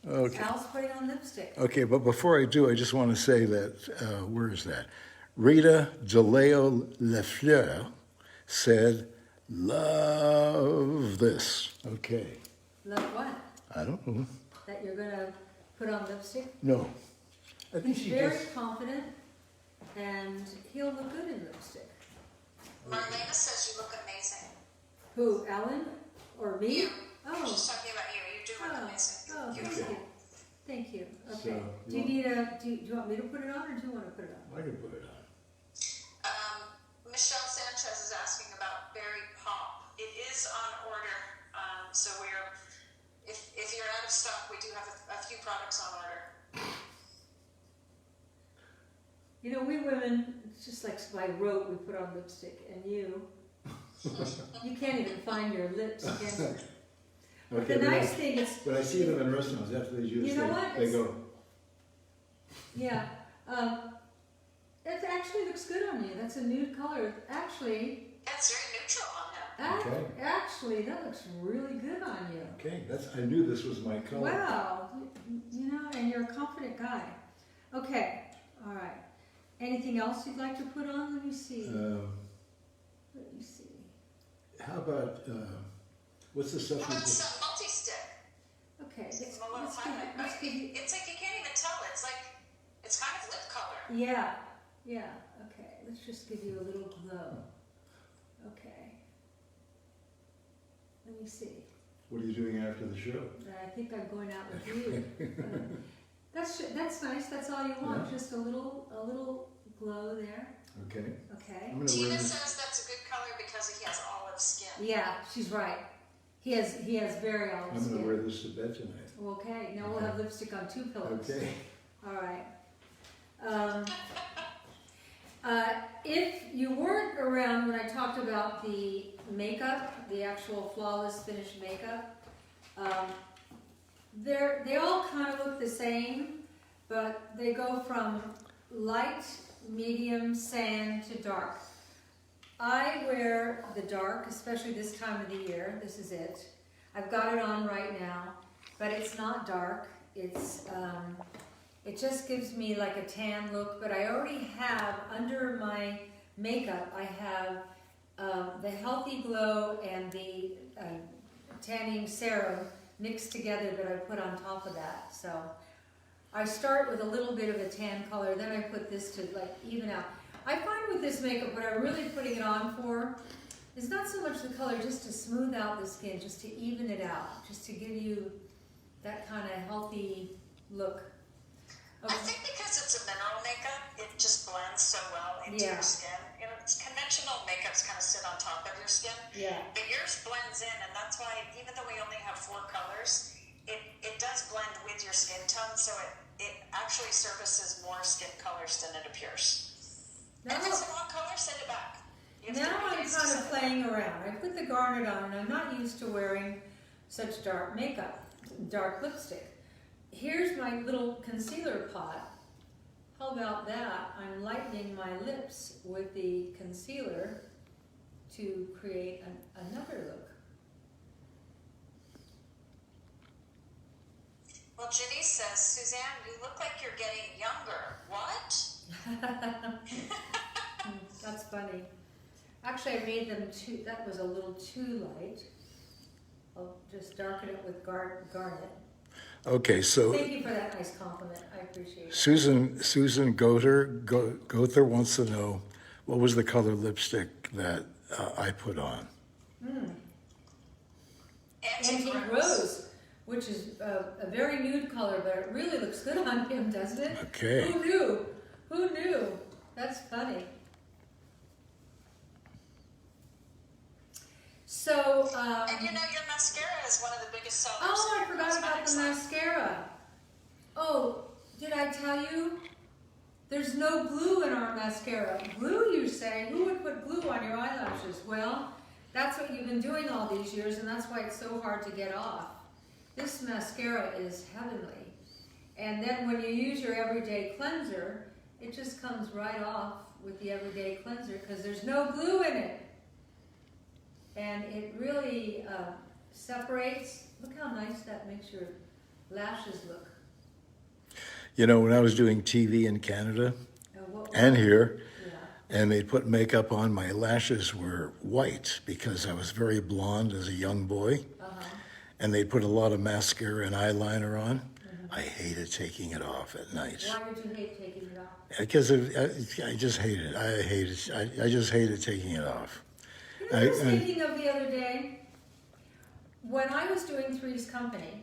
Okay. Al's putting on lipstick. Okay, but before I do, I just want to say that, where is that? Rita DeLeo Lefleur said, love this. Okay. Love what? I don't know. That you're gonna put on lipstick? No. I think He's she very just, confident, and he'll look good in lipstick. Marlena says you look amazing. Who, Ellen or me? You. Oh. She's talking about you. You do look Oh, amazing. oh, thank Beautiful. you. Thank you. Okay. So, Do you need do you want me to put it on, or do you want to put it on? I can put it on. Michelle Sanchez is asking about berry pop. It is on order, so if you're out of stock, we do have a few products on order. You know, we women, it's just like by rote, we put on lipstick, and you can't even find your lips, can you? But the nice thing is, When I see them in restaurants after they do this, You know what? they go, yeah, it actually looks good on you. That's a nude color. Actually, It's very neutral on him. Okay. actually, that looks really good on you. okay, I knew this was my color. Wow, you know, and you're a confident guy. Okay, all right. Anything else you'd like to put on? Let me see. Let me see. How about, what's the stuff How you about put? some multi-stick? Okay, It's let's, a little let's, highlight. let's give you, It's like you can't even tell. It's kind of lip color. yeah, yeah, okay. Let's just give you a little glow. Okay. Let me see. What are you doing after the show? I think I'm going out with you. That's nice. That's all you want. Yeah. Just a little glow there. Okay. Okay. I'm gonna wear Tina this. says that's a good color because he has olive skin. Yeah, she's right. He has very olive I'm gonna skin. wear this to bed tonight. Okay. Now we'll have lipstick on 2 pillows. Okay. All right. If you weren't around when I talked about the makeup, the actual flawless finished makeup, they all kind of look the same, but they go from light, medium, sand to dark. I wear the dark, especially this time of the year. This is it. I've got it on right now, but it's not dark. It's it just gives me like a tan look, but I already have under my makeup, I have the Healthy Glow and the tanning serum mixed together that I put on top of that. So I start with a little bit of a tan color, then I put this to like even out. I find with this makeup, what I'm really putting it on for is not so much the color, just to smooth out the skin, just to even it out, just to give you that kind of healthy look. I think because it's a mineral makeup, it just blends so well into Yeah. your skin. You know, it's conventional makeups kind of sit on top of your skin, Yeah. but yours blends in, and that's why even though we only have 4 colors, it does blend with your skin tone, so it actually services more skin colors than it appears. Now, And if it's the wrong color, send it back. You have now 30 I'm days to kind send of it back. playing around. I put the garnet on, and I'm not used to wearing such dark makeup, dark lipstick. Here's my little concealer pot. How about that? I'm lightening my lips with the concealer to create another look. Well, Janice says, Suzanne, you look like you're getting younger. What? That's funny. Actually, I made them too, that was a little too light. I'll just darken it with garnet. Okay, so Thank you for that nice compliment. I appreciate it. Susan Gother wants to know what was the color lipstick that I put on. Antique Rose, which is a very nude color, but it really looks good on him, doesn't it? Okay. Who knew? Who knew? That's funny. So, And you know, your mascara is one of the biggest sellers. oh, I in forgot about cosmetics the line. mascara. Oh, did I tell you? There's no glue in our mascara. Glue, you say? Who would put glue on your eyelashes? Well, that's what you've been doing all these years, and that's why it's so hard to get off. This mascara is heavenly. And then when you use your everyday cleanser, it just comes right off with the everyday cleanser because there's no glue in it. And it really separates. Look how nice that makes your lashes look. You know, when I was doing TV in Canada What- and here, Yeah. and they put makeup on, my lashes were white because I was very blonde as a young boy. And they put a lot of mascara and eyeliner on. I hated taking it off at night. Why would you hate taking it off? Because I just hated it. I just hated taking it off. You know what I was thinking of the other day? When I was doing Three's Company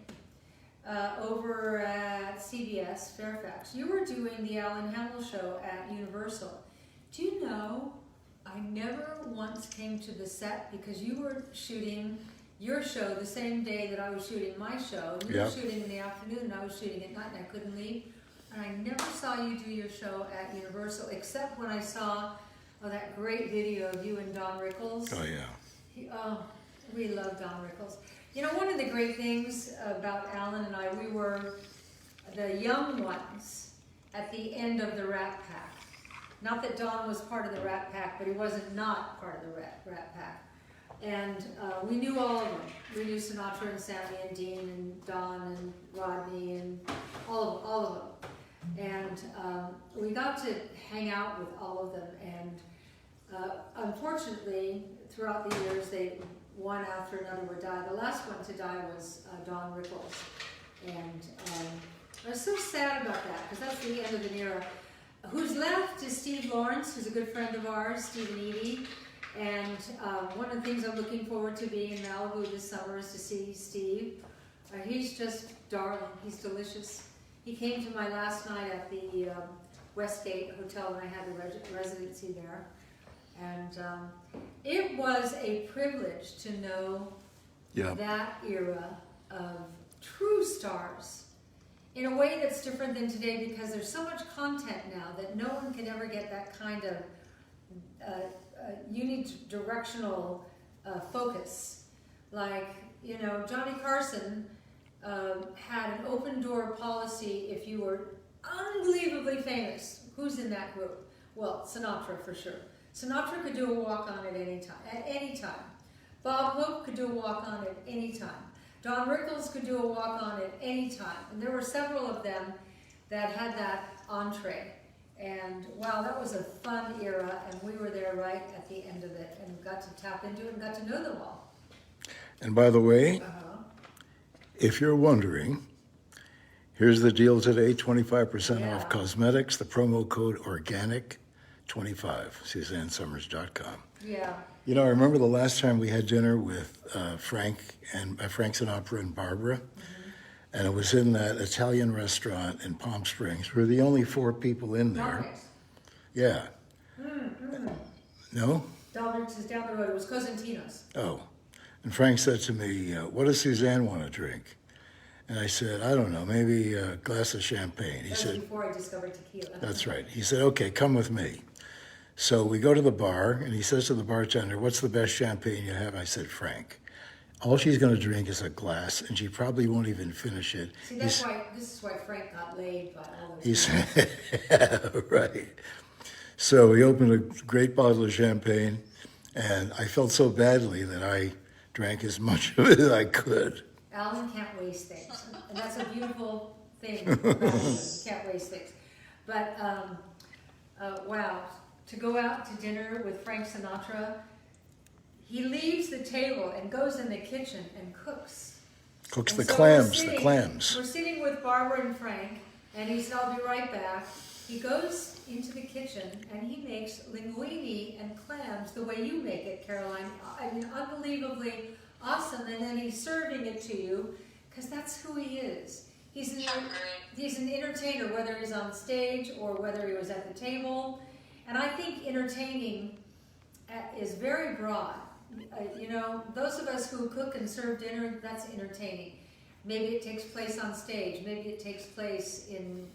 over at CBS Fairfax, you were doing the Alan Hamel show at Universal. Do you know, I never once came to the set because you were shooting your show the same day that I was shooting my show. And you were Yep. shooting in the afternoon and I was shooting at night and I couldn't leave. And I never saw you do your show at Universal except when I saw that great video of you and Don Rickles. Oh, yeah. Oh, we love Don Rickles. You know, one of the great things about Alan and I, we were the young ones at the end of the Rat Pack. Not that Don was part of the Rat Pack, but he wasn't not part of the Rat Pack. And we knew all of them. We knew Sinatra and Sammy and Dean and Don and Rodney and all of them. And we got to hang out with all of them. And unfortunately, throughout the years, one after another would die. The last one to die was Don Rickles. And I was so sad about that because that's the end of an era. Who's left is Steve Lawrence, who's a good friend of ours, Steve and Evie. And one of the things I'm looking forward to being in Malibu this summer is to see Steve. He's just darling. He's delicious. He came to my last night at the Westgate Hotel when I had the residency there. And it was a privilege to know Yeah. that era of true stars in a way that's different than today because there's so much content now that no one can ever get that kind of unidirectional focus. Like, you know, Johnny Carson had an open door policy if you were unbelievably famous. Who's in that group? Well, Sinatra for sure. Sinatra could do a walk-on at any time. Bob Hope could do a walk-on at any time. Don Rickles could do a walk-on at any time. And there were several of them that had that entree. And wow, that was a fun era, and we were there right at the end of it and got to tap into it and got to know them all. And by the way, if you're wondering, here's the deal today, 25% Yeah. off cosmetics, the promo code ORGANIC25, SuzanneSummers.com. Yeah. You know, I remember the last time we had dinner with Frank Sinatra and Barbara. And it was in that Italian restaurant in Palm Springs. We're the only 4 people in there. Dominick's. Yeah. No? Dominick's is down the road. It was Cosentino's. Oh. And Frank said to me, what does Suzanne want to drink? And I said, I don't know, maybe a glass of champagne. He That was said, before I discovered tequila. that's right. He said, okay, come with me. So we go to the bar, and he says to the bartender, what's the best champagne you have? I said, Frank. All she's going to drink is a glass, and she probably won't even finish it. See, this is why Frank got laid by all those He said, right. So he opened a great bottle of champagne, and I felt so badly that I drank as much of it as I could. Alan can't waste things, and that's a beautiful thing about him. He can't waste things. But, wow, to go out to dinner with Frank Sinatra, he leaves the table and goes in the kitchen and cooks. Cooks And the so clams, we're the clams. We're sitting with Barbara and Frank, and he said, I'll be right back. He goes into the kitchen, and he makes linguine and clams the way you make it, Caroline. I mean, unbelievably awesome. And then he's serving it to you, because that's who he is. He's an entertainer, whether he's on stage or whether he was at the table. And I think entertaining is very broad. You know, those of us who cook and serve dinner, that's entertaining. Maybe it takes place on stage. Maybe it takes place in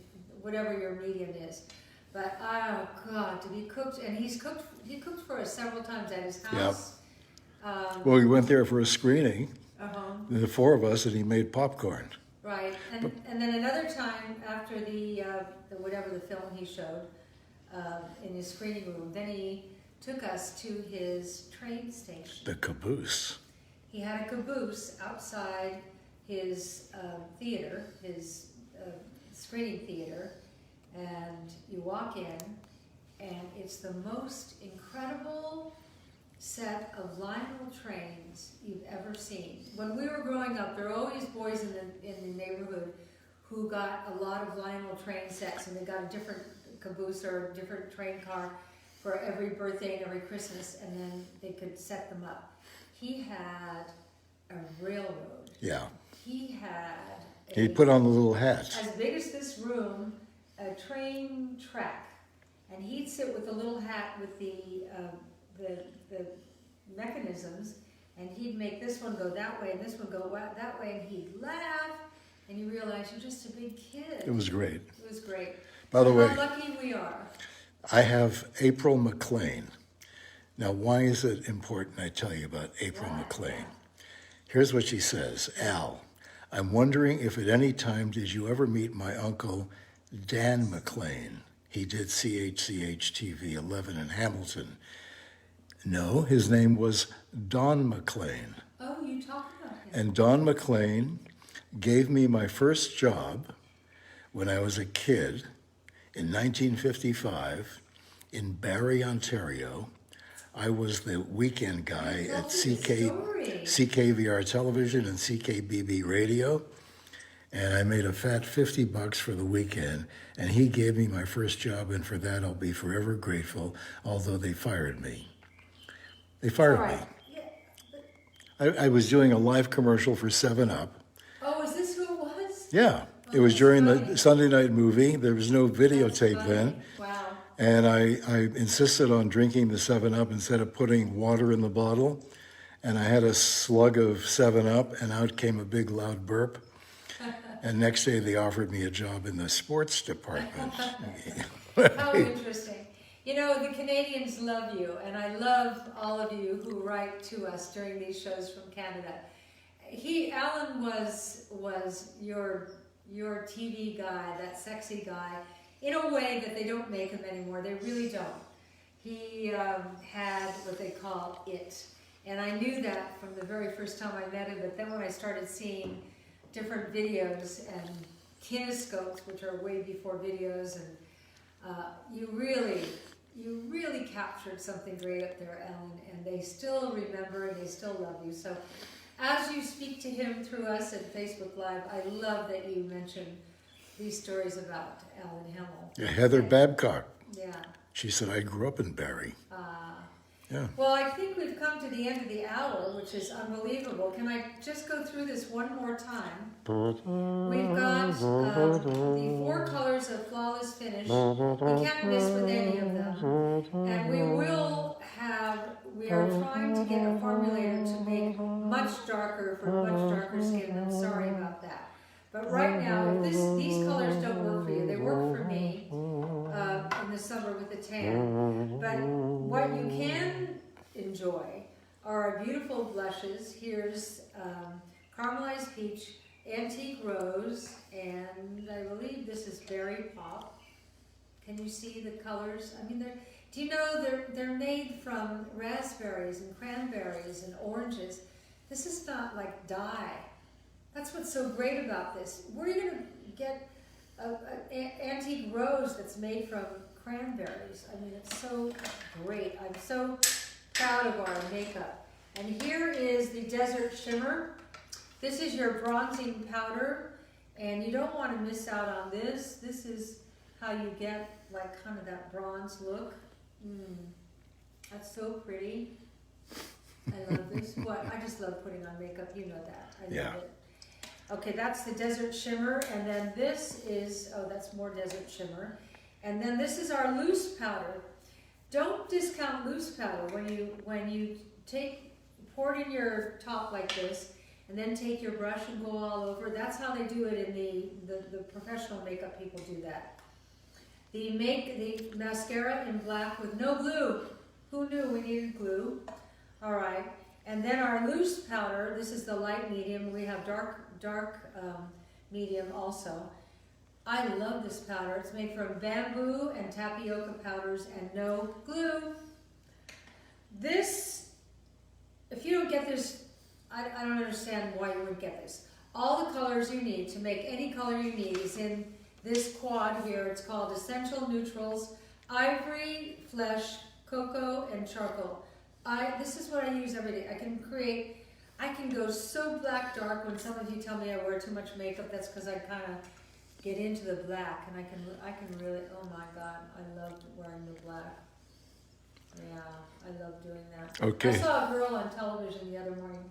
whatever your medium is. But, oh, God, to be cooked, and he cooked for us several times at his house. Yep. Well, we went there for a screening, the 4 of us, and he made popcorn. Right, and then another time after the whatever the film he showed in his screening room, then he took us to his train station. The caboose. He had a caboose outside his theater, his screening theater, and you walk in, and it's the most incredible set of Lionel trains you've ever seen. When we were growing up, there were always boys in the neighborhood who got a lot of Lionel train sets, and they got a different caboose or a different train car for every birthday and every Christmas, and then they could set them up. He had a railroad. Yeah. He had He put on the little hat. as big as this room, a train track, and he'd sit with the little hat with the mechanisms, and he'd make this one go that way and this one go that way, and he'd laugh, and you realize you're just a big kid. It was great. It was great. By the way, how lucky we are. I have April McLean. Now, why is it important I tell you about April McLean? Here's what she says. Al, I'm wondering if at any time did you ever meet my uncle, Dan McLean? He did CHCH TV 11 in Hamilton. No, his name was Don McLean. Oh, you talked about him. And Don McLean gave me my first job when I was a kid in 1955 in Barrie, Ontario. I was the weekend guy at CKVR Television and CKBB Radio, and I made a fat $50 for the weekend, and he gave me my first job, and for that I'll be forever grateful, although they fired me. They fired me. I was doing a live commercial for 7-Up. Oh, is this who it was? Yeah, it was during the Sunday night movie. There was no videotape then. Wow. And I insisted on drinking the 7-Up instead of putting water in the bottle. And I had a slug of 7-Up, and out came a big loud burp. And next day they offered me a job in the sports department. How interesting. You know, the Canadians love you, and I love all of you who write to us during these shows from Canada. Alan was your TV guy, that sexy guy, in a way that they don't make him anymore. They really don't. He had what they call it. And I knew that from the very first time I met him, but then when I started seeing different videos and kinescopes, which are way before videos, and you really captured something great up there, Alan, and they still remember and they still love you. So as you speak to him through us at Facebook Live, I love that you mention these stories about Alan Hemmel. Yeah, Heather Babcock. Yeah. She said, I grew up in Barrie. Yeah. Well, I think we've come to the end of the hour, which is unbelievable. Can I just go through this one more time? We've got the 4 colors of flawless finish. You can't miss with any of them. And we are trying to get a formulator to make much darker for much darker skin. I'm sorry about that. But right now, if these colors don't work for you, they work for me in the summer with the tan. But what you can enjoy are our beautiful blushes. Here's caramelized peach, antique rose, and I believe this is berry pop. Can you see the colors? I mean, do you know they're made from raspberries and cranberries and oranges. This is not like dye. That's what's so great about this. Where are you going to get an antique rose that's made from cranberries? I mean, it's so great. I'm so proud of our makeup. And here is the Desert Shimmer. This is your bronzing powder, and you don't want to miss out on this. This is how you get like kind of that bronze look. That's so pretty. I love this. What? I just love putting on makeup. You know that. I love it. Okay, that's the Desert Shimmer, and then this is, that's more Desert Shimmer. And then this is our loose powder. Don't discount loose powder. When you pour it in your top like this, and then take your brush and go all over. That's how they do it in the professional makeup people do that. The mascara in black with no glue. Who knew we needed glue? All right. And then our loose powder, this is the light medium. We have dark medium also. I love this powder. It's made from bamboo and tapioca powders and no glue. This, if you don't get this, I don't understand why you would get this. All the colors you need to make any color you need is in this quad here. It's called Essential Neutrals, Ivory, Flesh, Cocoa, and Charcoal. This is what I use every day. I can go so black dark. When some of you tell me I wear too much makeup, that's because I kind of get into the black, and I can really, oh my God, I love wearing the black. Yeah, I love doing that. Okay. I saw a girl on television the other morning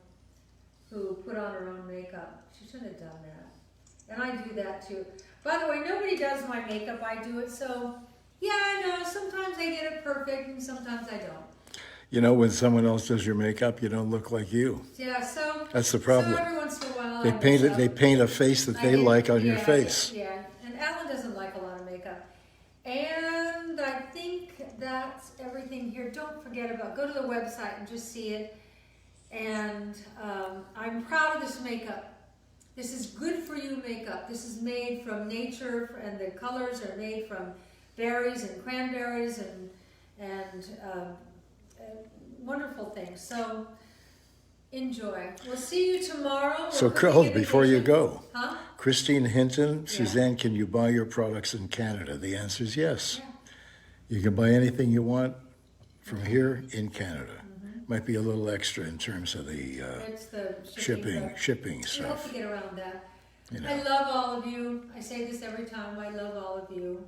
who put on her own makeup. She shouldn't have done that. And I do that too. By the way, nobody does my makeup. I do it, so yeah, I know. Sometimes I get it perfect, and sometimes I don't. You know, when someone else does your makeup, you don't look like you. Yeah, so that's the problem. So every once in a while, they paint a face that they like on your face. Yeah, and Alan doesn't like a lot of makeup. And I think that's everything here. Don't forget go to the website and just see it. And I'm proud of this makeup. This is good for you makeup. This is made from nature, and the colors are made from berries and cranberries and wonderful things. So enjoy. We'll see you tomorrow. So, before you go, huh? Christine Hinton, Suzanne, can you buy your products in Canada? The answer is yes. Yeah. You can buy anything you want from here in Canada. Might be a little extra in terms of the it's the shipping we stuff. hope to get around that. You know. I love all of you. I say this every time. I love all of you.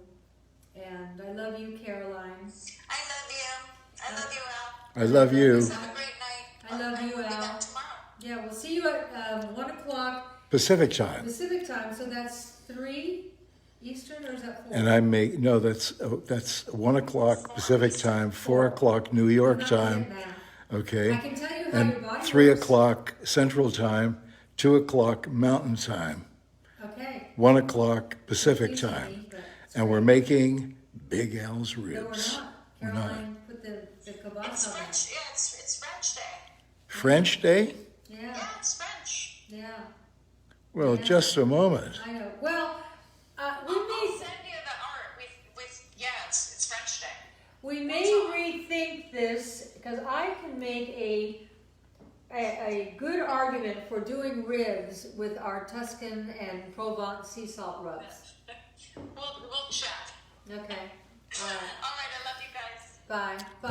And I love you, Caroline. I love you. I love you, Al. I love you. Have a great night. I love you, We'll be Al. back tomorrow. Yeah, we'll see you at 1 o'clock Pacific time. Pacific time. So that's 3 Eastern, or is that 4? And that's 1 o'clock Pacific time, 4 o'clock New York time. Okay. I can tell you how And your body 3 works. o'clock Central time, 2 o'clock Mountain time, Okay. 1 o'clock Pacific Easy, time. but And we're making Big Al's no, we're ribs. not. We're not. Caroline put the It's kielbasa on French. Yeah, it's French Day. French Day? Yeah, Yeah, it's French. yeah. Well, Yeah. just a moment. I know. Well, we I'll may send you the art with it's French Day. we may rethink this, because I can make a good argument for doing ribs with our Tuscan and Provence sea salt rubs. We'll chat. Okay. All right. All right, I love you guys. Bye. Bye.